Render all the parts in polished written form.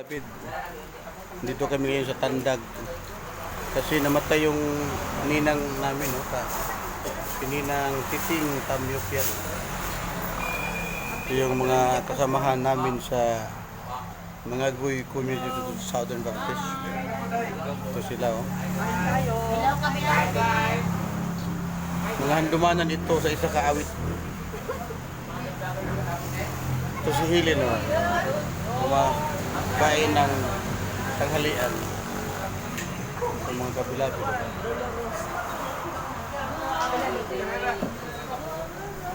David, dito kami ngayon sa Tandag kasi namatay yung ninang namin, no? Si Ninang Titing Tamyok yan. Ito yung mga kasamahan namin sa mga Guy community dito sa Southern Baptist. Ito sila, oh. Mga handumanan ito sa isa kaawit. Ito si Helen, oh. Kumakain ng tanghalian sa mga kabilado.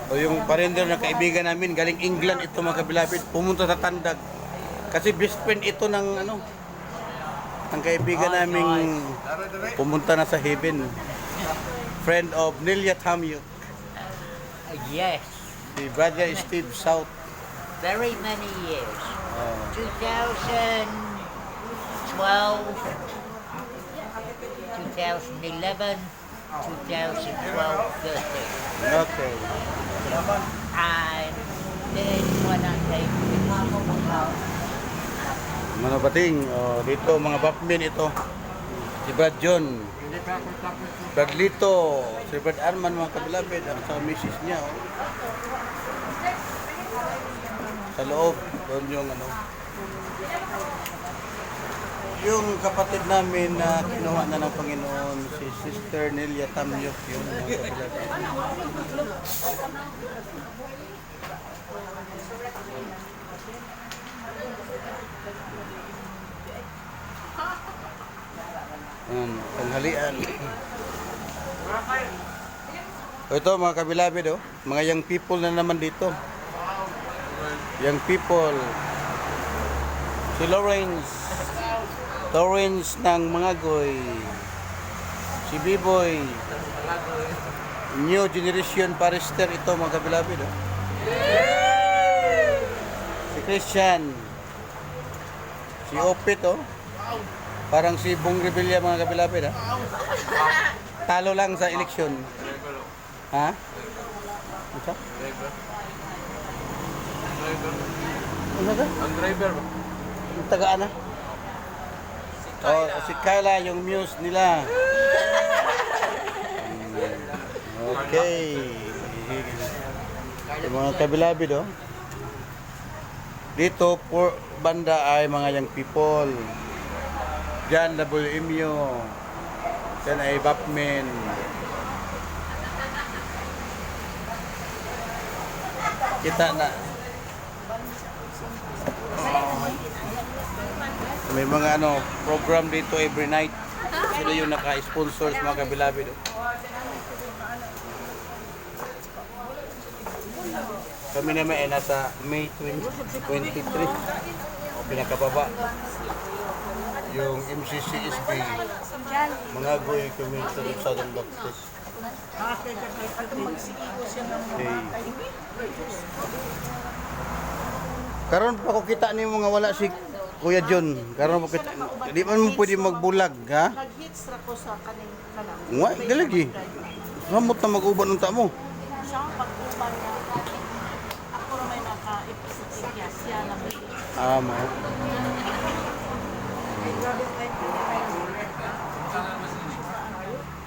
O yung parender na kaibigan namin galing England, ito mga kabilapid, pumunta sa Tandag kasi best friend ito ng ang kaibigan naming pumunta na sa heaven, friend of Nelia Tamyok. Yes, Si Brother Steve South. very many years. 2012, 2011, 2012, 13. Okay. And then when I came Mga bating, dito mga Bapmen ito. Si Brad John, Brad Lito, si Brad Arman, mga kabilapid, ang sa misis niya. Oh. Sa loob, doon yung kapatid namin na kinuha na ng Panginoon, si Sister Nelia Tamyok, yun mga kabilapid. Tanghalian. Ito mga kabilabid, oh. Mga young people na naman dito. Young people. Si Lawrence ng mga Goy. Si B-Boy. New Generation Parister ito mga kabilabid, oh. Si Christian. Si Opit, oh. Parang si Bong Rebilla mga kabilapid, ha? Talo lang sa eleksyon. Ha? Ano? Ano ba? Ang driver ba? Ang tagaan na. Oh, si Kyla, yung muse nila. Okay. Yung mga kabilabid, oh. Dito, banda ay mga young people. Diyan, WMU. Diyan ay Bapmen. Kita na. May mga program dito every night. Sila yung naka-sponsor sa mga kabilabid. Kami naman ay nasa May 23. O pinakababa. Yung MCCSB, mga Guy community of Southern Baptist. Okay. Karon pa ko kita ni mga wala si Kuya John. Karon pa kita. Di man mo pwede magbulag, ha? Nag-hits ra ko sa kaning kanang. Wa, galagi. Samot na mag-uban unta mo. Siya ang pag-uban na ako ra may naka-ipisipya siya na may Mo.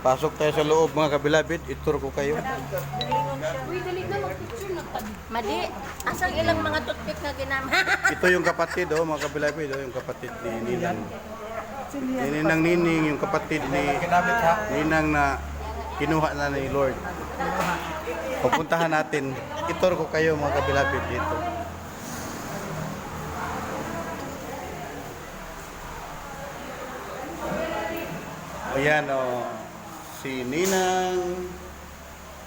Pasok tayo sa loob mga kabilabid, itur ko kayo. Madi, asang ilang mga toothpick na ginam. Ito yung kapatid, mga kabilabid, yung kapatid ni Ninang. Ni Ninang Nining, yung kapatid ni Ninang na kinuha na ni Lord. Pupuntahan natin, itur ko kayo mga kabilabid dito. Ayan, si Ninang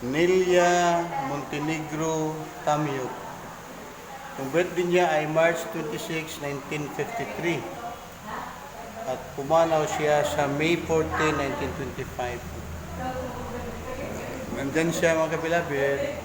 Nelia Montenegro Tamyok. Yung birthday niya ay March 26, 1953. At pumanaw siya sa May 14, 1925. Nandyan siya mga kabilabid.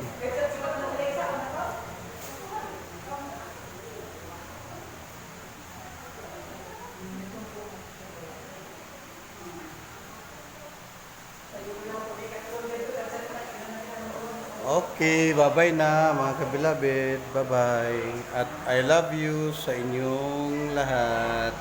Okay, bye-bye na mga kabilabid. Bye-bye. At I love you sa inyong lahat.